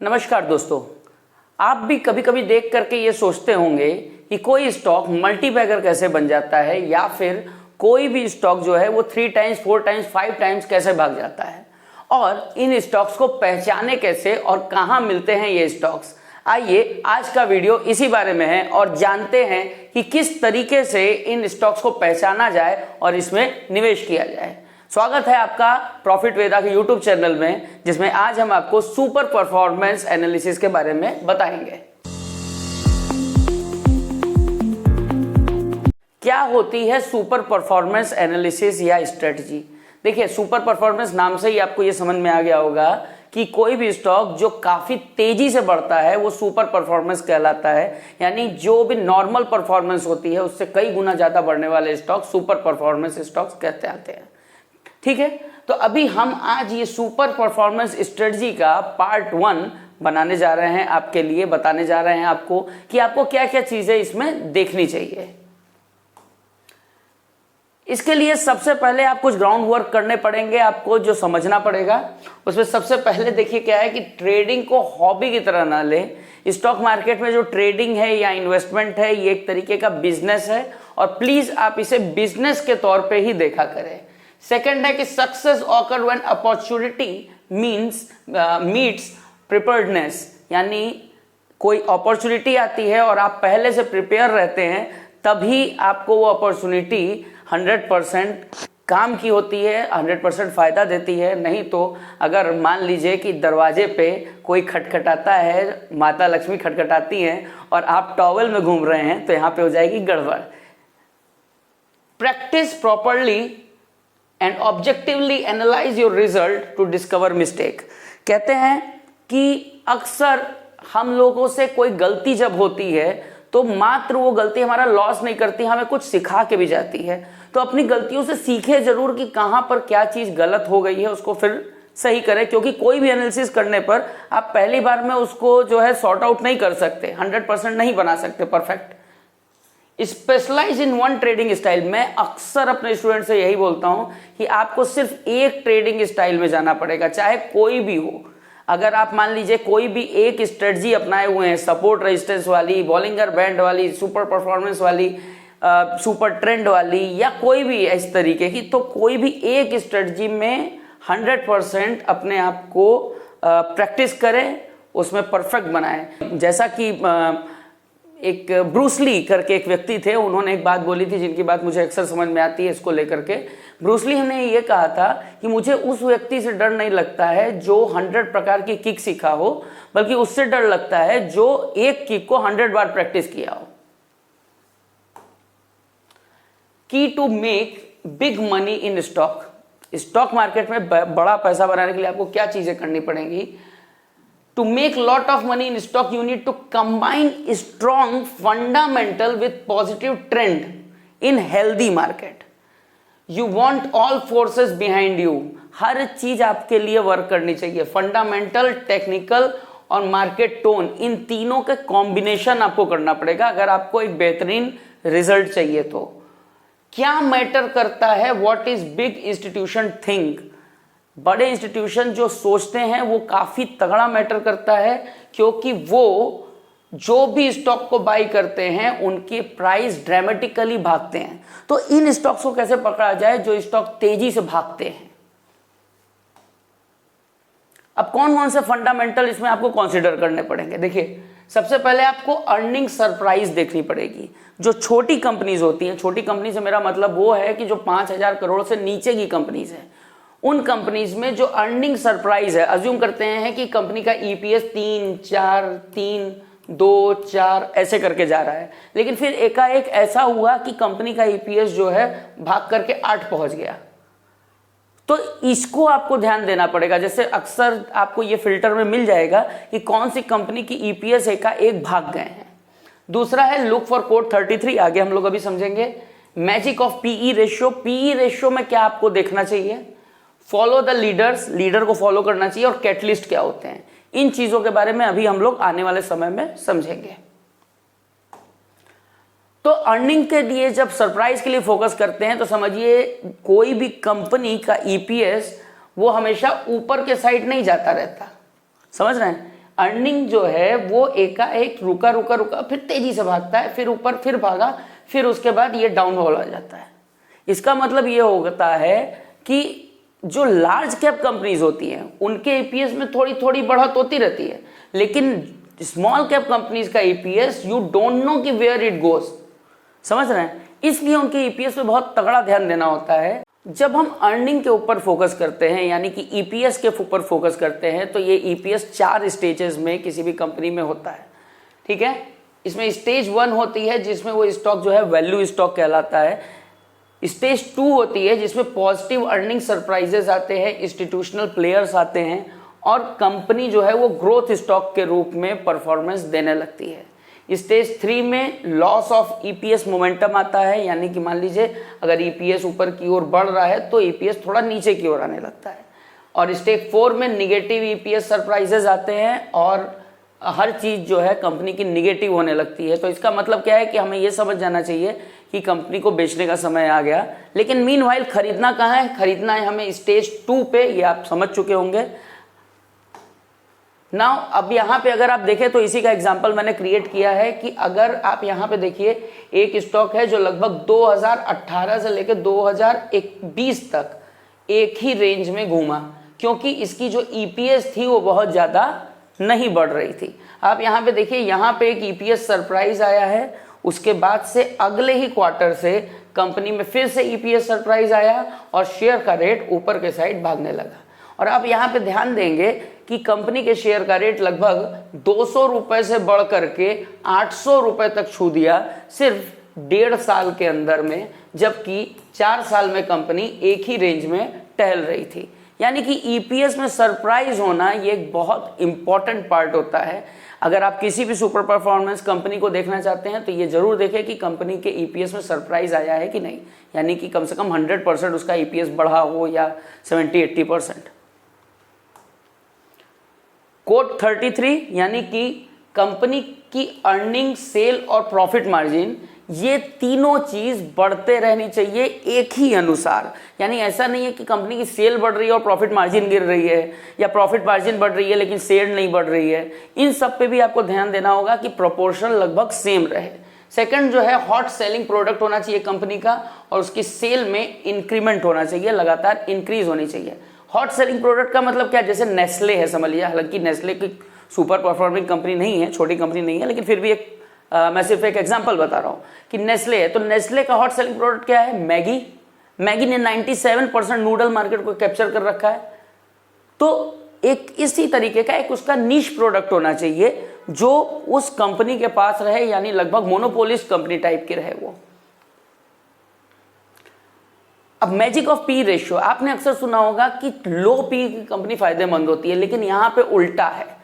नमस्कार दोस्तों, आप भी कभी कभी देख करके ये सोचते होंगे कि कोई स्टॉक मल्टीबैगर कैसे बन जाता है या फिर कोई भी स्टॉक जो है वो 3 टाइम्स 4 टाइम्स 5 टाइम्स कैसे भाग जाता है और इन स्टॉक्स को पहचाने कैसे और कहाँ मिलते हैं ये स्टॉक्स। आइए आज का वीडियो इसी बारे में है और जानते हैं कि किस तरीके से इन स्टॉक्स को पहचाना जाए और इसमें निवेश किया जाए। स्वागत है आपका प्रॉफिट वेदा के यूट्यूब चैनल में, जिसमें आज हम आपको सुपर परफॉर्मेंस एनालिसिस के बारे में बताएंगे। क्या होती है सुपर परफॉर्मेंस एनालिसिस या स्ट्रेटजी? देखिए, सुपर परफॉर्मेंस नाम से ही आपको ये समझ में आ गया होगा कि कोई भी स्टॉक जो काफी तेजी से बढ़ता है वो सुपर परफॉर्मेंस कहलाता है। यानी जो भी नॉर्मल परफॉर्मेंस होती है उससे कई गुना ज्यादा बढ़ने वाले स्टॉक सुपर परफॉर्मेंस स्टॉक्स कहते आते हैं। ठीक है, तो अभी हम आज ये सुपर परफॉर्मेंस स्ट्रेटजी का पार्ट 1 बनाने जा रहे हैं, आपके लिए बताने जा रहे हैं आपको कि आपको क्या क्या चीजें इसमें देखनी चाहिए। इसके लिए सबसे पहले आप कुछ ग्राउंड वर्क करने पड़ेंगे, आपको जो समझना पड़ेगा उसमें सबसे पहले देखिए क्या है कि ट्रेडिंग को हॉबी की तरह ना ले। स्टॉक मार्केट में जो ट्रेडिंग है या इन्वेस्टमेंट है ये एक तरीके का बिजनेस है और प्लीज आप इसे बिजनेस के तौर पे ही देखा करें। सेकेंड है कि success occur when opportunity meets preparedness, यानी कोई अपॉर्चुनिटी आती है और आप पहले से प्रिपेयर रहते हैं तभी आपको वो अपॉर्चुनिटी 100% काम की होती है, 100% फायदा देती है। नहीं तो अगर मान लीजिए कि दरवाजे पे कोई खटखटाता है, माता लक्ष्मी खटखटाती हैं और आप टॉवल में घूम रहे हैं तो यहाँ पे हो जाएगी गड़बड़। Practice properly and objectively analyse your result to discover mistake. कहते हैं कि अक्सर हम लोगों से कोई गलती जब होती है तो मात्र वो गलती हमारा लॉस नहीं करती, हमें कुछ सिखा के भी जाती है। तो अपनी गलतियों से सीखे जरूर कि कहाँ पर क्या चीज़ गलत हो गई है, उसको फिर सही करें। क्योंकि कोई भी एनालिसिस करने पर आप पहली बार में उसको जो है सॉर्ट आउट नहीं कर सकते, 100% नहीं बना सकते perfect. Specialise in one trading style. मैं अक्सर अपने स्टूडेंट से यही बोलता हूं कि आपको सिर्फ एक ट्रेडिंग स्टाइल में जाना पड़ेगा, चाहे कोई भी हो। अगर आप मान लीजिए कोई भी एक स्ट्रेटजी अपनाए हुए हैं, सपोर्ट रेजिस्टेंस वाली, बॉलिंगर बैंड वाली, सुपर परफॉर्मेंस वाली, सुपर ट्रेंड वाली या कोई भी इस तरीके की, तो कोई भी एक स्ट्रेटजी में 100% अपने आप को प्रैक्टिस करें, उसमें परफेक्ट बनाएं। जैसा कि एक ब्रूस ली करके एक व्यक्ति थे, उन्होंने एक बात बोली थी जिनकी बात मुझे अक्सर समझ में आती है इसको लेकर के। ब्रूस ली ने ये कहा था कि मुझे उस व्यक्ति से डर नहीं लगता है जो 100 प्रकार की किक सीखा हो, बल्कि उससे डर लगता है जो एक किक को 100 बार प्रैक्टिस किया हो। Key to make big money in stock. Stock market में बड़ा पैसा बनाने के लिए आपको क्या चीजें करनी पड़ेंगी? To make lot of money in stock, you need to combine strong fundamental with positive trend in healthy market. You want all forces behind you. हर चीज आपके लिए वर्क करनी चाहिए। फंडामेंटल, टेक्निकल और मार्केट टोन, इन तीनों के कॉम्बिनेशन आपको करना पड़ेगा अगर आपको एक बेहतरीन रिजल्ट चाहिए। तो क्या मैटर करता है? What is big institution think? बड़े इंस्टीट्यूशन जो सोचते हैं वो काफी तगड़ा मैटर करता है, क्योंकि वो जो भी स्टॉक को बाई करते हैं उनके प्राइस ड्रामेटिकली भागते हैं। तो इन स्टॉक्स को कैसे पकड़ा जाए जो स्टॉक तेजी से भागते हैं? अब कौन कौन से फंडामेंटल इसमें आपको कंसीडर करने पड़ेंगे? देखिए, सबसे पहले आपको अर्निंग सरप्राइज देखनी पड़ेगी। जो छोटी कंपनीज होती हैं, छोटी कंपनी से मेरा मतलब वो है कि जो 5,000 करोड़ से नीचे की कंपनीज है, उन कंपनीज में जो अर्निंग सरप्राइज है, अज्यूम करते हैं कि कंपनी का ईपीएस 3, 4, 3, 2, 4 ऐसे करके जा रहा है, लेकिन फिर एकाएक ऐसा हुआ कि कंपनी का ईपीएस जो है भाग करके 8 पहुंच गया। तो इसको आपको ध्यान देना पड़ेगा। जैसे अक्सर आपको ये फिल्टर में मिल जाएगा कि कौन सी कंपनी की ईपीएस एकाएक भाग गए हैं। दूसरा है लुक फॉर कोड 33, आगे हम लोग अभी समझेंगे। Magic of PE ratio. PE ratio में क्या आपको देखना चाहिए? फॉलो द लीडर्स, लीडर को फॉलो करना चाहिए, और कैटलिस्ट क्या होते हैं। इन चीजों के बारे में अभी हम लोग आने वाले समय में समझेंगे। तो अर्निंग के लिए जब सरप्राइज के लिए फोकस करते हैं तो समझिए कोई भी कंपनी का ईपीएस वो हमेशा ऊपर के साइड नहीं जाता रहता, समझ रहे हैं? अर्निंग जो है वो एकाएक रुका रुका रुका फिर तेजी से भागता है, फिर ऊपर, फिर भागा, फिर उसके बाद ये डाउनफॉल आ जाता है। इसका मतलब ये होता है कि जो लार्ज कैप कंपनीज होती हैं उनके ईपीएस में थोड़ी थोड़ी बढ़त होती रहती है, लेकिन स्मॉल कैप कंपनीज का ईपीएस यू डोंट नो कि वेयर इट गोज, समझ रहे हैं। इसलिए उनके ईपीएस पे बहुत तगड़ा ध्यान देना होता है। जब हम अर्निंग के ऊपर फोकस करते हैं यानी कि ईपीएस के ऊपर फोकस करते हैं तो ये ईपीएस 4 स्टेजेस में किसी भी कंपनी में होता है, ठीक है। इसमें स्टेज 1 होती है जिसमें वो स्टॉक जो है वैल्यू स्टॉक कहलाता है। स्टेज 2 होती है जिसमें पॉजिटिव अर्निंग सरप्राइजेस आते हैं, इंस्टीट्यूशनल प्लेयर्स आते हैं और कंपनी जो है वो ग्रोथ स्टॉक के रूप में परफॉर्मेंस देने लगती है। स्टेज 3 में लॉस ऑफ ईपीएस मोमेंटम आता है, यानी कि मान लीजिए अगर ईपीएस ऊपर की ओर बढ़ रहा है तो ईपीएस थोड़ा नीचे की ओर आने लगता है। और स्टेज 4 में निगेटिव ईपीएस सरप्राइजेस आते हैं और हर चीज़ जो है कंपनी की निगेटिव होने लगती है। तो इसका मतलब क्या है कि हमें ये समझ जाना चाहिए कि कंपनी को बेचने का समय आ गया। लेकिन मीनवाइल खरीदना कहाँ है? खरीदना है हमें स्टेज 2 पे, ये आप समझ चुके होंगे। नाउ अब यहाँ पे अगर आप देखें तो इसी का एग्जांपल मैंने क्रिएट किया है कि अगर आप यहाँ पे देखिए एक स्टॉक है जो लगभग 2018 से लेकर 2020 तक एक ही रेंज में घूमा, क्योंकि इसकी जो ईपीएस थी वो बहुत ज़्यादा नहीं बढ़ रही थी। आप यहाँ पे देखिए, यहाँ पे एक ईपीएस सरप्राइज आया है, उसके बाद से अगले ही क्वार्टर से कंपनी में फिर से ईपीएस सरप्राइज आया और शेयर का रेट ऊपर के साइड भागने लगा। और आप यहाँ पे ध्यान देंगे कि कंपनी के शेयर का रेट लगभग 200 रुपए से बढ़ करके 800 रुपए तक छू दिया सिर्फ 1.5 साल के अंदर में, जबकि 4 साल में कंपनी एक ही रेंज में टहल रही थी। यानी कि ईपीएस में सरप्राइज होना ये एक बहुत इंपॉर्टेंट पार्ट होता है। अगर आप किसी भी सुपर परफॉर्मेंस कंपनी को देखना चाहते हैं तो ये जरूर देखें कि कंपनी के ईपीएस में सरप्राइज आया है कि नहीं, यानी कि कम से कम 100% उसका ईपीएस बढ़ा हो या 70-80%। कोड 33 यानी कि कंपनी की अर्निंग, सेल और प्रॉफिट मार्जिन, ये तीनों चीज बढ़ते रहनी चाहिए एक ही अनुसार। यानी ऐसा नहीं है कि कंपनी की सेल बढ़ रही है और प्रॉफिट मार्जिन गिर रही है, या प्रॉफिट मार्जिन बढ़ रही है लेकिन सेल नहीं बढ़ रही है। इन सब पे भी आपको ध्यान देना होगा कि प्रोपोर्शन लगभग सेम रहे। सेकंड जो है, हॉट सेलिंग प्रोडक्ट होना चाहिए कंपनी का और उसकी सेल में इंक्रीमेंट होना चाहिए, लगातार इंक्रीज होनी चाहिए। हॉट सेलिंग प्रोडक्ट का मतलब क्या? जैसे नेस्ले है, समझ लिया। हालांकि नेस्ले की सुपर परफॉर्मिंग कंपनी नहीं है, छोटी कंपनी नहीं है, लेकिन फिर भी मैं सिर्फ एक एग्जांपल बता रहा हूँ कि नेस्ले है। तो नेस्ले का हॉट सेलिंग प्रोडक्ट क्या है? मैगी। मैगी ने 97% नूडल मार्केट को कैप्चर कर रखा है। तो एक इसी तरीके का एक उसका नीश प्रोडक्ट होना चाहिए जो उस कंपनी के पास रहे, यानी लगभग मोनोपोलिस्ट कंपनी टाइप की रहे वो। अब मैजिक ऑफ पी रेशियो, आपने अक्सर सुना होगा कि लो पी की कंपनी फायदेमंद होती है, लेकिन यहाँ पे उल्टा है।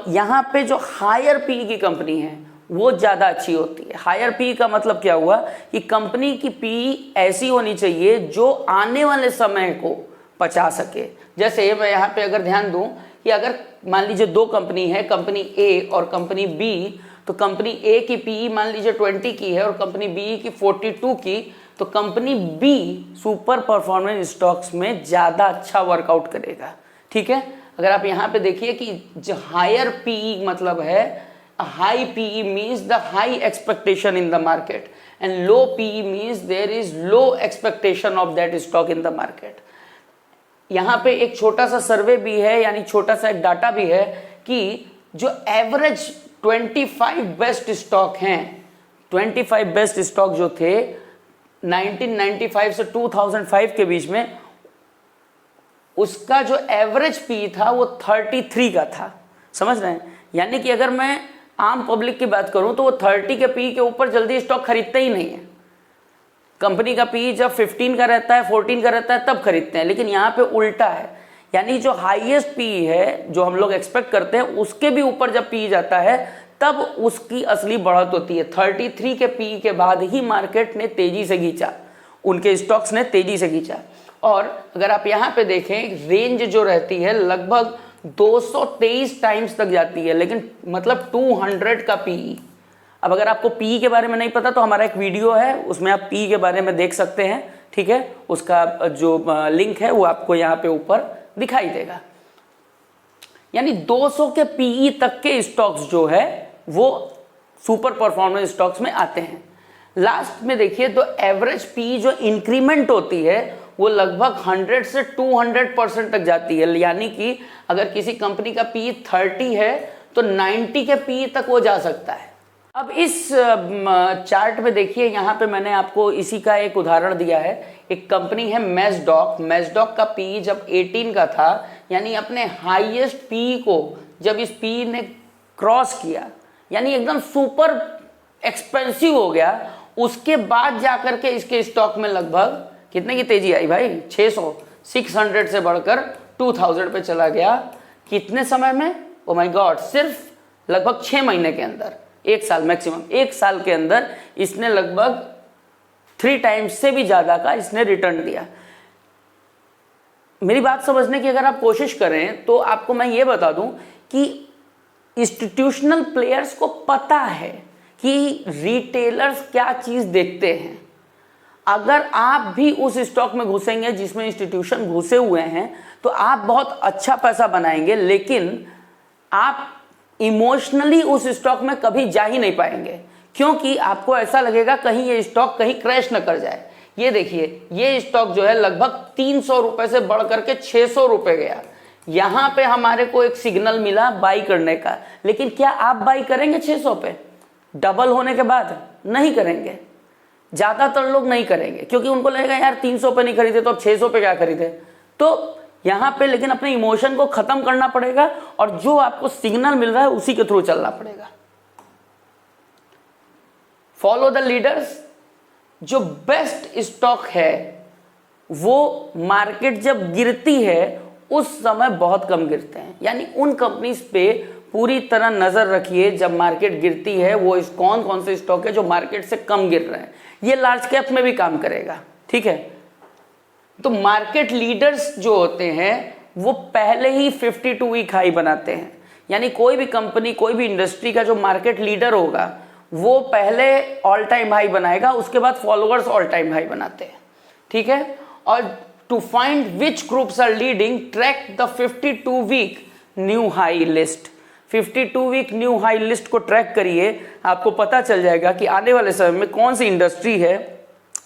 यहाँ पे जो हायर पी की कंपनी है वो ज़्यादा अच्छी होती है। हायर पी का मतलब क्या हुआ कि कंपनी की पी ऐसी होनी चाहिए जो आने वाले समय को पचा सके। जैसे मैं यहाँ पे अगर ध्यान दूं कि अगर मान लीजिए 2 कंपनी है, कंपनी ए और कंपनी बी, तो कंपनी ए की पी मान लीजिए 20 की है और कंपनी बी की 42 की, तो company be super performance stocks में ज़्यादा अच्छा वर्कआउट करेगा। ठीक है, अगर आप यहाँ पे देखिए कि जो हायर पी मतलब है, high PE means the high expectation in the market and low PE means there is low expectation of that stock in the market। यहाँ पे एक छोटा सा सर्वे भी है, यानी छोटा सा एक डाटा भी है कि जो एवरेज 25 बेस्ट स्टॉक हैं, 25 बेस्ट स्टॉक जो थे 1995 से 2005 के बीच में, उसका जो एवरेज पी था वो 33 का था। समझ रहे हैं? यानी कि अगर मैं आम पब्लिक की बात करूं तो वो 30 के पी के ऊपर जल्दी स्टॉक खरीदते ही नहीं है। कंपनी का पी जब 15 का रहता है, 14 का रहता है, तब खरीदते हैं। लेकिन यहाँ पे उल्टा है, यानी जो हाईएस्ट पी है जो हम लोग एक्सपेक्ट करते हैं उसके भी ऊपर जब पी जाता है तब उसकी असली बढ़त होती है। 33 के पी के बाद ही मार्केट ने तेजी से खींचा, उनके स्टॉक्स ने तेजी से खींचा। और अगर आप यहाँ पे देखें, रेंज जो रहती है लगभग 223 टाइम्स तक जाती है, लेकिन मतलब 200 का पीई। अब अगर आपको पीई के बारे में नहीं पता तो हमारा एक वीडियो है, उसमें आप पीई के बारे में देख सकते हैं। ठीक है, उसका जो लिंक है वो आपको यहाँ पे ऊपर दिखाई देगा। यानी 200 के पीई तक के स्टॉक्स जो है वो सुपर परफॉर्मेंस स्टॉक्स में आते हैं। लास्ट में देखिए तो एवरेज पीई जो इंक्रीमेंट होती है वो लगभग 100 से 200% तक जाती है, यानी कि अगर किसी कंपनी का पीई 30 है तो 90 के पीई तक वो जा सकता है। अब इस चार्ट में देखिए, यहाँ पे मैंने आपको इसी का एक उदाहरण दिया है। एक कंपनी है मैसडॉक का पीई जब 18 का था, यानी अपने हाईएस्ट पीई को जब इस पीई ने क्रॉस किया, यानी एकदम सुपर एक्सपेंसिव हो गया, उसके बाद जाकर के इसके स्टॉक में लगभग कितने की तेजी आई भाई, 600 से बढ़कर 2000 पे चला गया। कितने समय में? ओ माय गॉड, सिर्फ लगभग 6 महीने के अंदर, 1 साल मैक्सिमम, 1 साल के अंदर इसने लगभग 3 टाइम्स से भी ज्यादा का इसने रिटर्न दिया। मेरी बात समझने की अगर आप कोशिश करें तो आपको मैं ये बता दूं कि इंस्टीट्यूशनल प्लेयर्स को पता है कि रिटेलर्स क्या चीज देखते हैं। अगर आप भी उस स्टॉक में घुसेंगे जिसमें इंस्टीट्यूशन घुसे हुए हैं तो आप बहुत अच्छा पैसा बनाएंगे, लेकिन आप इमोशनली उस स्टॉक में कभी जा ही नहीं पाएंगे, क्योंकि आपको ऐसा लगेगा कहीं ये स्टॉक कहीं क्रैश न कर जाए। ये देखिए, ये स्टॉक जो है लगभग 300 रुपए से बढ़ करके 600 रुपए गया। यहां पे हमारे को एक सिग्नल मिला बाई करने का, लेकिन क्या आप बाई करेंगे 600 पे डबल होने के बाद? नहीं करेंगे, ज्यादातर लोग नहीं करेंगे, क्योंकि उनको लगेगा यार 300 पे नहीं खरीदे तो अब 600 पे क्या खरीदे। तो यहां पे लेकिन अपने इमोशन को खत्म करना पड़ेगा और जो आपको सिग्नल मिल रहा है उसी के थ्रू चलना पड़ेगा। Follow the leaders. जो बेस्ट स्टॉक है वो मार्केट जब गिरती है उस समय बहुत कम गिरते हैं, यानी उन कंपनीज पे पूरी तरह नजर रखिए जब मार्केट गिरती है वो कौन कौन से स्टॉक है जो मार्केट से कम गिर रहे हैं। ये लार्ज कैप में भी काम करेगा, ठीक है। तो मार्केट लीडर्स जो होते हैं वो पहले ही 52 वीक हाई बनाते हैं, यानी कोई भी कंपनी, कोई भी इंडस्ट्री का जो मार्केट लीडर होगा वो पहले ऑल टाइम हाई बनाएगा, उसके बाद फॉलोअर्स ऑल टाइम हाई बनाते हैं, ठीक है। और to find which groups are leading, track the 52 week new high list. 52 week new high list को ट्रैक करिए, आपको पता चल जाएगा कि आने वाले समय में कौन सी इंडस्ट्री है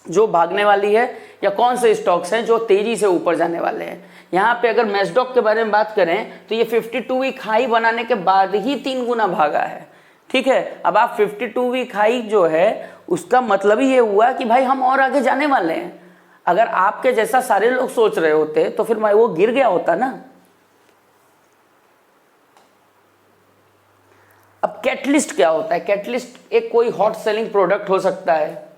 जो भागने वाली है या कौन से स्टॉक्स हैं जो तेजी से ऊपर जाने वाले हैं। यहाँ पे अगर मैसडॉक के बारे में बात करें तो ये 52 वीक हाई बनाने के बाद ही 3 गुना भागा है, ठीक है। अब आप 52 वीक हाई जो है उसका मतलब ही ये हुआ कि भाई हम और आगे जाने वाले हैं। अगर आपके जैसा सारे लोग सोच रहे होते तो फिर वो गिर गया होता ना। अब कैटलिस्ट क्या होता है? कैटलिस्ट एक कोई हॉट सेलिंग प्रोडक्ट हो सकता है,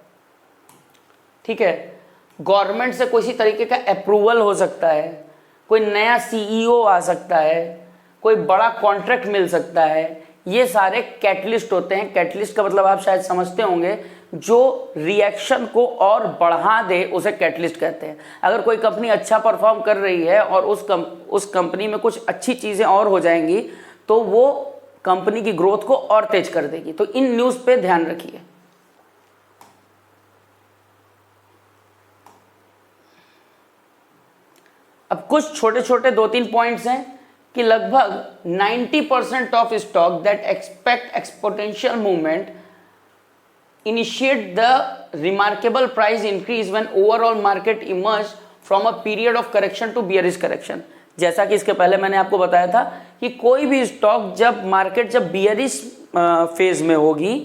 ठीक है। गवर्नमेंट से किसी तरीके का अप्रूवल हो सकता है, कोई नया सीईओ आ सकता है, कोई बड़ा कॉन्ट्रैक्ट मिल सकता है। ये सारे कैटलिस्ट होते हैं। कैटलिस्ट का मतलब आप शायद समझते होंगे, जो रिएक्शन को और बढ़ा दे उसे कैटलिस्ट कहते हैं। अगर कोई कंपनी अच्छा परफॉर्म कर रही है और उस कंपनी में कुछ अच्छी चीजें और हो जाएंगी तो वो कंपनी की ग्रोथ को और तेज कर देगी। तो इन न्यूज पे ध्यान रखिए। अब कुछ छोटे छोटे 2-3 पॉइंट्स हैं कि लगभग 90% of stock that expect exponential movement initiate the remarkable price increase when overall market emerge from a period of correction to bearish correction. जैसा कि इसके पहले मैंने आपको बताया था कि कोई भी स्टॉक जब मार्केट जब बियरिश फेज में होगी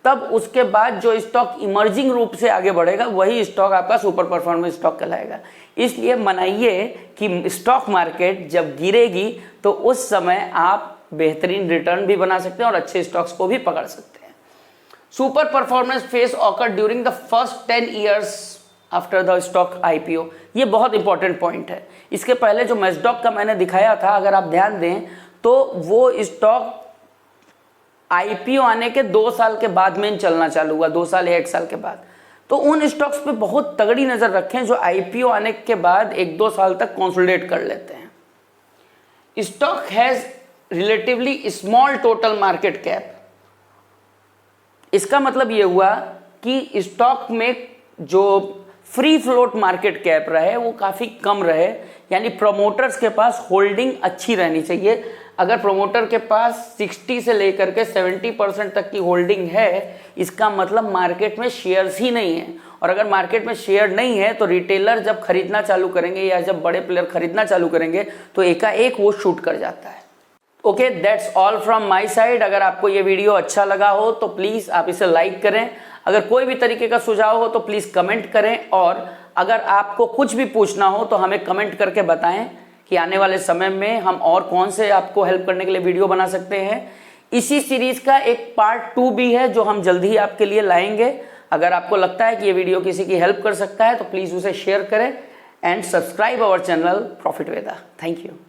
तब उसके बाद जो स्टॉक इमर्जिंग रूप से आगे बढ़ेगा वही स्टॉक आपका सुपर परफॉर्मेंस स्टॉक कहलाएगा। इसलिए मनाइए कि स्टॉक मार्केट जब गिरेगी तो उस समय आप बेहतरीन रिटर्न भी बना सकते हैं और अच्छे स्टॉक्स को भी पकड़ सकते हैं। Super performance phase occur during the first 10 years after the stock IPO. ये बहुत इंपॉर्टेंट पॉइंट है। इसके पहले जो मैसडॉक का मैंने दिखाया था, अगर आप ध्यान दें तो वो स्टॉक आईपीओ आने के 2 साल के बाद में चलना चालू हुआ, 2 साल या 1 साल के बाद। तो उन स्टॉक्स पे बहुत तगड़ी नजर रखें जो आईपीओ आने के बाद 1-2 साल तक कंसोलिडेट कर लेते हैं। Stock has relatively small total market cap. इसका मतलब यह हुआ कि स्टॉक में जो फ्री फ्लोट मार्केट कैप रहे वो काफी कम रहे, यानी प्रमोटर्स के पास होल्डिंग अच्छी रहनी चाहिए। अगर प्रोमोटर के पास 60 से लेकर के 70% तक की होल्डिंग है, इसका मतलब मार्केट में शेयर्स ही नहीं है। और अगर मार्केट में शेयर नहीं है तो रिटेलर जब खरीदना चालू करेंगे या जब बड़े प्लेयर खरीदना चालू करेंगे तो एकाएक वो शूट कर जाता है। Okay, that's all from my side. अगर आपको ये वीडियो अच्छा लगा हो तो प्लीज़ आप इसे लाइक करें। अगर कोई भी तरीके का सुझाव हो तो प्लीज़ कमेंट करें, और अगर आपको कुछ भी पूछना हो तो हमें कमेंट करके बताएं कि आने वाले समय में हम और कौन से आपको हेल्प करने के लिए वीडियो बना सकते हैं। इसी सीरीज का एक पार्ट 2 भी है जो हम जल्द ही आपके लिए लाएंगे। अगर आपको लगता है कि ये वीडियो किसी की हेल्प कर सकता है तो प्लीज़ उसे शेयर करें and subscribe our channel profit Veda. Thank you.